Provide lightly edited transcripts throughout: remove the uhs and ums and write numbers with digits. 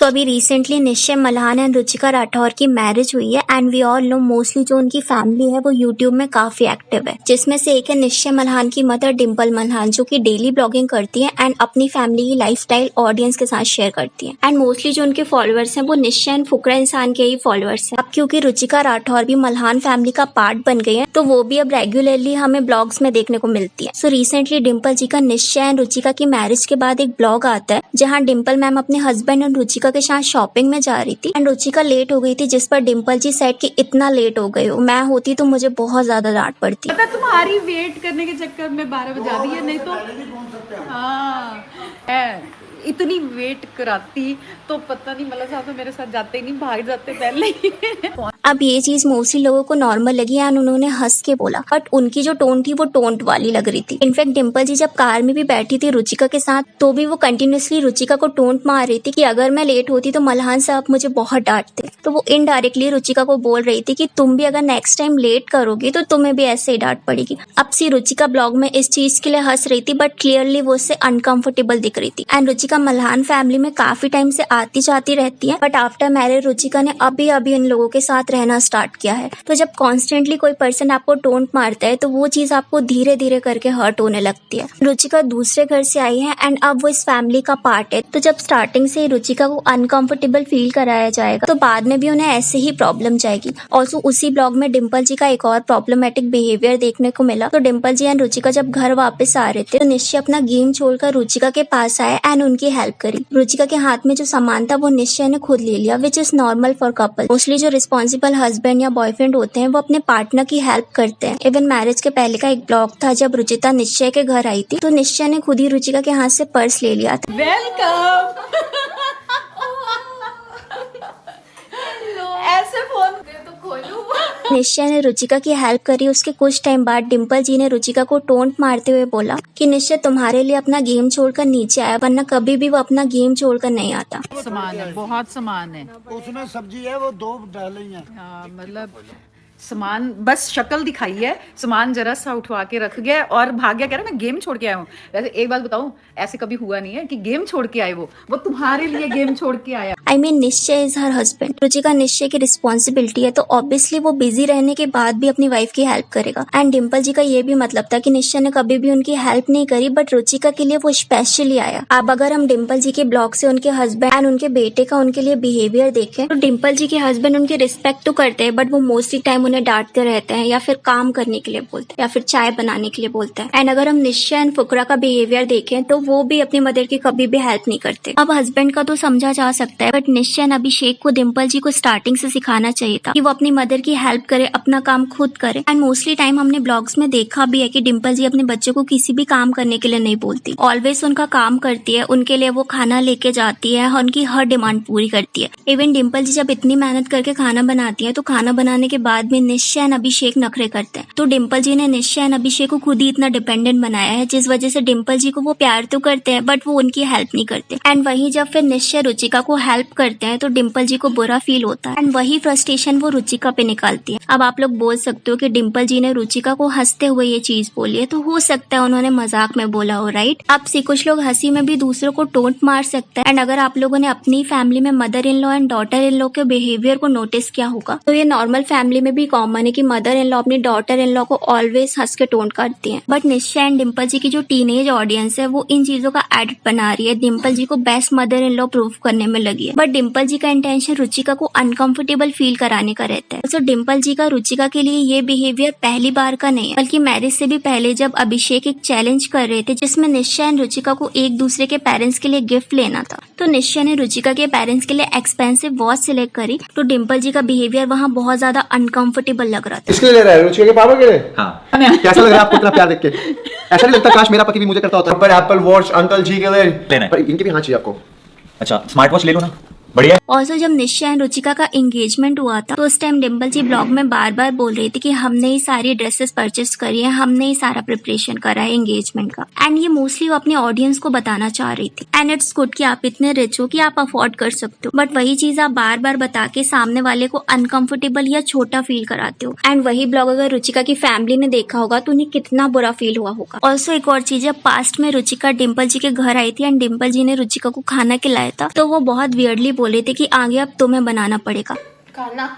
सो अभी रिसेंटली निश्चय मल्हान एंड रुचिका राठौर की मैरिज हुई है and we all know mostly जो उनकी फैमिली है वो यूट्यूब में काफी एक्टिव है, जिसमें से एक है निश्चय मल्हान की मदर डिम्पल मल्हान जो कि डेली ब्लॉगिंग करती है एंड अपनी फैमिली की लाइफस्टाइल ऑडियंस के साथ शेयर करती है। एंड मोस्टली जो उनके फॉलोअर्स हैं वो निश्चय एंड फुकरा इंसान के ही फॉलोअर्स हैं। अब क्योंकि रुचिका राठौर भी मल्हान फैमिली का पार्ट बन गई है तो वो भी अब रेगुलरली हमें ब्लॉग्स में देखने को मिलती है। सो रिसेंटली डिम्पल जी का निश्चय एंड रुचिका की मैरिज के बाद एक ब्लॉग आता है जहाँ डिम्पल मैम अपने हस्बैंड एंड रुचिका के साथ शॉपिंग में जा रही थी एंड रुचिका लेट हो गई थी, जिस पर डिम्पल जी सेड कि इतना लेट हो गए हो, मैं होती तो मुझे बहुत ज्यादा डांट पड़ती। पता तुम्हारी वेट करने के चक्कर में 12 बजा दी है, नहीं तो हाँ इतनी वेट कराती तो पता नहीं मतलब साहब तो मेरे साथ जाते ही नहीं, भाग जाते पहले ही। अब ये चीज मोस्टली लोगों को नॉर्मल लगी एंड उन्होंने हंस के बोला, बट उनकी जो टोन थी वो टोंट वाली लग रही थी। इनफैक्ट डिम्पल जी जब कार में भी बैठी थी रुचिका के साथ तो भी वो कंटिन्यूसली रुचिका को टोंट मार रही थी कि अगर मैं लेट होती तो मल्हान साहब मुझे बहुत डांटते। तो वो इनडायरेक्टली रुचिका को बोल रही थी कि तुम भी अगर नेक्स्ट टाइम लेट करोगी तो तुम्हें भी ऐसे ही डांट पड़ेगी। अब सी रुचिका ब्लॉग में इस चीज के लिए हंस रही थी बट क्लियरली वो उससे अनकंफर्टेबल दिख रही थी। एंड रुचिका मल्हान फैमिली में काफी टाइम से आती जाती रहती है बट आफ्टर मैरिज रुचिका ने अभी इन लोगों के साथ रहना स्टार्ट किया है। तो जब कॉन्स्टेंटली कोई पर्सन आपको टोंट मारता है तो वो चीज आपको धीरे धीरे करके हर्ट होने लगती है। रुचिका दूसरे घर से आई है एंड अब वो इस फैमिली का पार्ट है, तो जब स्टार्टिंग से रुचिका को अनकंफर्टेबल फील कराया जाएगा तो बाद में भी उन्हें ऐसे ही प्रॉब्लम जाएगी। ऑल्सो उसी ब्लॉग में डिम्पल जी का एक और प्रॉब्लमेटिक बिहेवियर देखने को मिला। तो डिम्पल जी एंड रुचिका जब घर वापस आ रहे थे तो निश्चय अपना गेम छोड़कर रुचिका के पास आया एंड उनकी हेल्प करी। रुचिका के हाथ में जो सामान था वो निश्चय ने खुद ले लिया, which is normal for couple. Mostly जो रिस्पॉन्सिबल हस्बैंड या बॉयफ्रेंड होते हैं वो अपने पार्टनर की हेल्प करते हैं। इवन मैरिज के पहले का एक ब्लॉग था जब रुचिता निश्चय के घर आई थी तो निश्चय ने खुद ही रुचिका के हाथ से पर्स ले लिया था। वेलकम। ऐसे फोन दे तो खोलूं। निश्चय ने रुचिका की हेल्प करी। उसके कुछ टाइम बाद डिम्पल जी ने रुचिका को टोंट मारते हुए बोला कि निश्चय तुम्हारे लिए अपना गेम छोड़कर नीचे आया, वरना कभी भी वो अपना गेम छोड़कर नहीं आता। सामान है, बहुत सामान है, उसमें सब्जी है वो 2 डाली है। मतलब सामान बस शक्ल दिखाई है, सामान जरा सा उठवा के रख गया और भाग गया, कह रहा मैं गेम छोड़ के आया हूँ। वैसे एक बात बताऊं, ऐसे कभी हुआ नहीं है कि गेम छोड़ के आए, वो तुम्हारे लिए गेम छोड़ के आया। I mean, निश्चय इज हर हस्बैंड। रुचिका निश्चय की रिस्पॉन्सिबिलिटी है तो ऑब्वियसली वो बिजी रहने के बाद भी अपनी वाइफ की हेल्प करेगा। एंड डिम्पल जी का ये भी मतलब था कि निश्चय ने कभी भी उनकी हेल्प नहीं करी बट रुचिका के लिए वो स्पेशली आया। अब अगर हम डिम्पल जी के ब्लॉग से उनके हस्बैंड एंड उनके बेटे का उनके लिए बिहेवियर देखें तो डिम्पल जी के हस्बैंड उनकी रिस्पेक्ट तो करते हैं बट वो मोस्टली टाइम उन्हें डांटते रहते हैं या फिर काम करने के लिए बोलते हैं या फिर चाय बनाने के लिए बोलते हैं। एंड अगर हम निश्चय एंड फुकरा का बिहेवियर देखें तो वो भी अपनी मदर की कभी भी हेल्प नहीं करते। अब हस्बैंड का तो समझा जा सकता है बट निश्चय एंड अभिषेक को डिम्पल जी को स्टार्टिंग से सिखाना चाहिए था कि वो अपनी मदर की हेल्प करे, अपना काम खुद करे। एंड मोस्टली टाइम हमने ब्लॉग्स में देखा भी है कि डिम्पल जी अपने बच्चों को किसी भी काम करने के लिए नहीं बोलती, ऑलवेज उनका काम करती है, उनके लिए वो खाना लेके जाती है, उनकी हर डिमांड पूरी करती है। इवन डिम्पल जी जब इतनी मेहनत करके खाना बनाती है तो खाना बनाने के बाद में निश्चय एंड अभिषेक नखरे करते हैं। तो डिम्पल जी ने निश्चय एंड अभिषेक को खुद ही इतना डिपेंडेंट बनाया है जिस वजह से डिम्पल जी को वो प्यार तो करते हैं बट वो उनकी हेल्प नहीं करते। एंड वही जब फिर निश्चय रुचिका को हेल्प करते हैं तो डिम्पल जी को बुरा फील होता है एंड वही फ्रस्ट्रेशन वो रुचिका पे निकालती है। अब आप लोग बोल सकते हो कि डिम्पल जी ने रुचिका को हंसते हुए ये चीज बोली है तो हो सकता है उन्होंने मजाक में बोला हो, राइट। अब से कुछ लोग हंसी में भी दूसरों को टोंट मार सकते हैं। एंड अगर आप लोगों ने अपनी फैमिली में mother in law and daughter in law के बिहेवियर को नोटिस किया होगा तो ये नॉर्मल फैमिली में भी कॉमन है कि मदर इन लॉ अपनी डॉटर इन लॉ को ऑलवेज हंस के टोंट करती है। बट निश्चय एंड डिम्पल जी की जो टीनेज ऑडियंस है वो इन चीजों का एडिट बना रही है, डिम्पल जी को best mother in law prove करने में लगी है। बट डिम्पल जी का इंटेंशन रुचिका को अनकंफर्टेबल फील कराने का रहता है। तो डिम्पल जी का रुचिका के लिए ये बिहेवियर पहली बार का नहीं है बल्कि मैरिज से भी पहले जब अभिषेक एक चैलेंज कर रहे थे जिसमें निश्चय एंड रुचिका को एक दूसरे के पेरेंट्स के लिए गिफ्ट लेना था तो निश्चय ने रुचिका के पेरेंट्स के लिए एक्सपेंसिव वॉच सिलेक्ट करी तो डिम्पल जी का बिहेवियर वहाँ बहुत ज्यादा अनकंफर्टेबल लग रहा था। किसके लिए ले रहा है? रुचिका के पापा के लिए? हाँ। कैसा लग रहा है आपको इतना प्यार देख के? ऐसा नहीं लगता काश मेरा पति भी मुझे करता होता? पर एप्पल वॉच अंकल जी के लिए लेना है पर इनके भी हाँ चाहिए आपको। अच्छा स्मार्ट वॉच ले लो ना, बढ़िया। ऑल्सो जब निश्चय एंड रुचिका का एंगेजमेंट हुआ था तो उस टाइम डिम्पल जी ब्लॉग में बार बार बोल रही थी कि हमने ही सारी ड्रेसेस परचेस करी है, हमने ही सारा प्रिपरेशन करा है एंगेजमेंट का। एंड ये मोस्टली वो अपने ऑडियंस को बताना चाह रही थी। एंड इट्स गुड कि आप इतने रिच हो कि आप अफोर्ड कर सकते हो बट वही चीज आप बार बार बता के सामने वाले को अनकंफर्टेबल या छोटा फील कराते हो। एंड वही ब्लॉग अगर रुचिका की फैमिली ने देखा होगा तो उन्हें कितना बुरा फील हुआ होगा। ऑल्सो एक और चीज, जब पास्ट में रुचिका डिम्पल जी के घर आई थी एंड डिम्पल जी ने रुचिका को खाना खिलाया था तो वो बहुत वियर्डली बोल रहे थे कि आगे अब तुम्हें बनाना पड़ेगा। खाना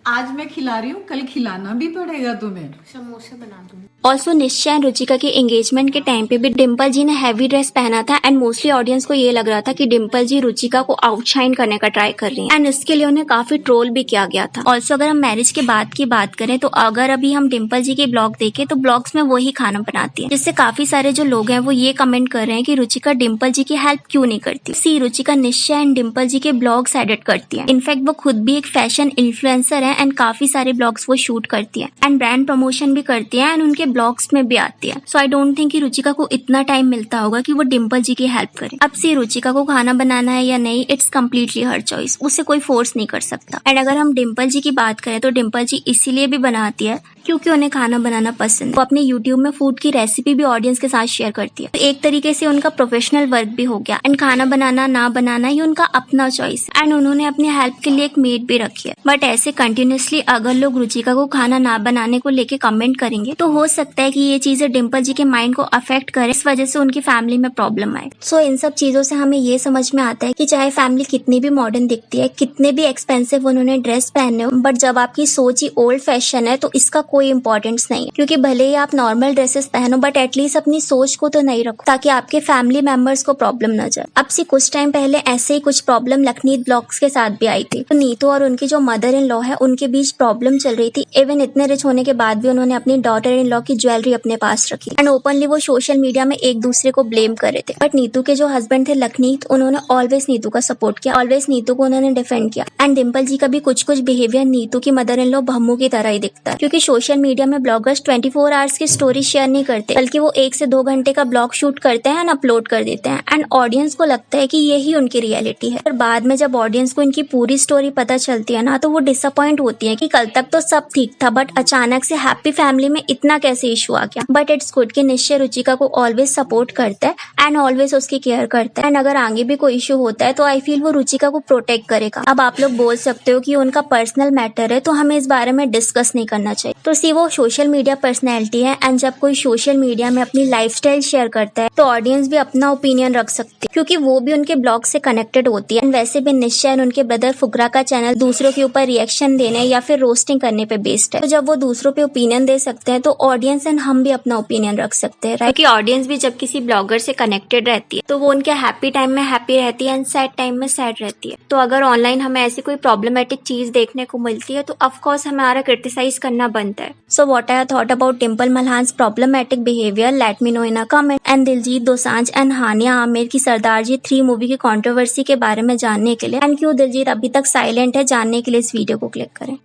आज मैं खिला रही हूँ, कल खिलाना भी पड़ेगा तुम्हें। समोसे बना दूंगी। ऑल्सो निश्चय एंड रुचिका के एंगेजमेंट के टाइम पे भी डिम्पल जी ने हैवी ड्रेस पहना था एंड मोस्टली ऑडियंस को ये लग रहा था कि डिम्पल जी रुचिका को आउटशाइन करने का ट्राई कर रही हैं एंड इसके लिए उन्हें काफी ट्रोल भी किया गया था। ऑल्सो अगर हम मैरिज के बाद की बात करें तो अगर अभी हम डिम्पल जी के ब्लॉग देखें तो ब्लॉग्स में वही खाना बनाती है, जिससे काफी सारे जो लोग हैं वो ये कमेंट कर रहे हैं कि रुचिका डिम्पल जी की हेल्प क्यों नहीं करती। सी रुचिका निश्चय एंड डिम्पल जी के ब्लॉग्स एडिट करती है। इनफैक्ट वो खुद भी एक फैशन इन्फ्लुएंसर है एंड काफी सारे ब्लॉग्स वो शूट करती है एंड ब्रांड प्रमोशन भी करती है एंड उनके ब्लॉग्स में भी आती है। सो आई डोंट थिंक कि रुचिका को इतना टाइम मिलता होगा कि वो डिम्पल जी की हेल्प करे। अब सी रुचिका को खाना बनाना है या नहीं, इट्स कम्प्लीटली हर चॉइस, उसे कोई फोर्स नहीं कर सकता। एंड अगर हम डिम्पल जी की बात करें तो डिम्पल जी इसीलिए भी बनाती है क्योंकि उन्हें खाना बनाना पसंद है। वो अपने यूट्यूब में फूड की रेसिपी भी ऑडियंस के साथ शेयर करती है। तो एक तरीके से उनका प्रोफेशनल वर्क भी हो गया एंड खाना बनाना ना बनाना ये उनका अपना चॉइस एंड उन्होंने अपनी हेल्प के लिए एक मेड भी रखी है। बट ऐसे कंटिन्यूसली अगर लोग रुचिका को खाना ना बनाने को लेके कमेंट करेंगे तो हो सकता है कि ये चीजें डिम्पल जी के माइंड को अफेक्ट करे, इस वजह से उनकी फैमिली में प्रॉब्लम आए। सो इन सब चीजों से हमें ये समझ में आता है कि चाहे फैमिली कितनी भी मॉडर्न दिखती है, कितने भी एक्सपेंसिव उन्होंने ड्रेस पहने हो, बट जब आपकी सोच ही ओल्ड फैशन है तो इसका कोई इंपॉर्टेंस नहीं है। क्योंकि भले ही आप नॉर्मल ड्रेसेस पहनो बट एटलीस्ट अपनी सोच को तो नहीं रखो ताकि आपके फैमिली मेंबर्स को प्रॉब्लम न जाए। अब से कुछ टाइम पहले ऐसे ही कुछ प्रॉब्लम लखनीत ब्लॉग्स के साथ भी आई थी। तो नीतू और उनकी जो मदर इन लॉ है उनके बीच प्रॉब्लम चल रही थी। इवन इतने रिच होने के बाद भी उन्होंने अपनी डॉटर इन लॉ की ज्वेलरी अपने पास रखी एंड ओपनली वो सोशल मीडिया में एक दूसरे को ब्लेम कर रहे थे। बट नीतू के जो हस्बैंड थे लखनीत, उन्होंने ऑलवेज नीतू का सपोर्ट किया, ऑलवेज नीतू को उन्होंने डिफेंड किया। एंड डिम्पल जी का भी कुछ कुछ बिहेवियर नीतू की मदर इन लॉ भम्मू की तरह ही दिखता है। क्योंकि सोशल मीडिया में ब्लॉगर्स 24 आवर्स की स्टोरी शेयर नहीं करते, बल्कि वो 1 से 2 घंटे का ब्लॉग शूट करते हैं एंड अपलोड कर देते हैं एंड ऑडियंस को लगता है कि यही उनकी रियलिटी है। और बाद में जब ऑडियंस को इनकी पूरी स्टोरी पता चलती है ना तो वो डिसअपॉइंट होती है कि कल तक तो सब ठीक था बट अचानक से हैप्पी फैमिली में इतना कैसे इशू आ गया। बट इट्स गुड कि निश्चय रुचिका को ऑलवेज सपोर्ट करता है एंड ऑलवेज उसकी केयर करता है एंड अगर आगे भी कोई इशू होता है तो आई फील वो रुचिका को प्रोटेक्ट करेगा। अब आप लोग बोल सकते हो कि उनका पर्सनल मैटर है तो हमें इस बारे में डिस्कस नहीं करना चाहिए। तो सी वो सोशल मीडिया पर्सनैलिटी है एंड जब कोई सोशल मीडिया में अपनी लाइफस्टाइल शेयर करता है तो ऑडियंस भी अपना ओपिनियन रख सकती है क्योंकि वो भी उनके ब्लॉग से कनेक्टेड होती है। एंड वैसे भी निश्चय और उनके ब्रदर फुकरा का चैनल दूसरों के ऊपर रिएक्शन देने या फिर रोस्टिंग करने पे बेस्ड है। तो जब वो दूसरों पे ओपिनियन दे सकते हैं तो ऑडियंस एंड हम भी अपना ओपिनियन रख सकते हैं, राइट? क्योंकि ऑडियंस भी जब किसी ब्लॉगर से कनेक्टेड रहती है तो वो उनके हैप्पी टाइम में हैप्पी रहती है एंड सैड टाइम में सैड रहती है। तो अगर ऑनलाइन हमें ऐसी कोई प्रॉब्लमेटिक चीज देखने को मिलती है तो ऑफकोर्स हमारा क्रिटिसाइज करना बनता है। So what I thought about Dimple Malhan's problematic behaviour, let me know in a comment. And Diljit Dosanjh and Hania Aamir की सरदारजी 3 मूवी की कंट्रोवर्सी के बारे में जानने के लिए एंड क्यों दिलजीत अभी तक साइलेंट है जानने के लिए इस वीडियो को क्लिक करें।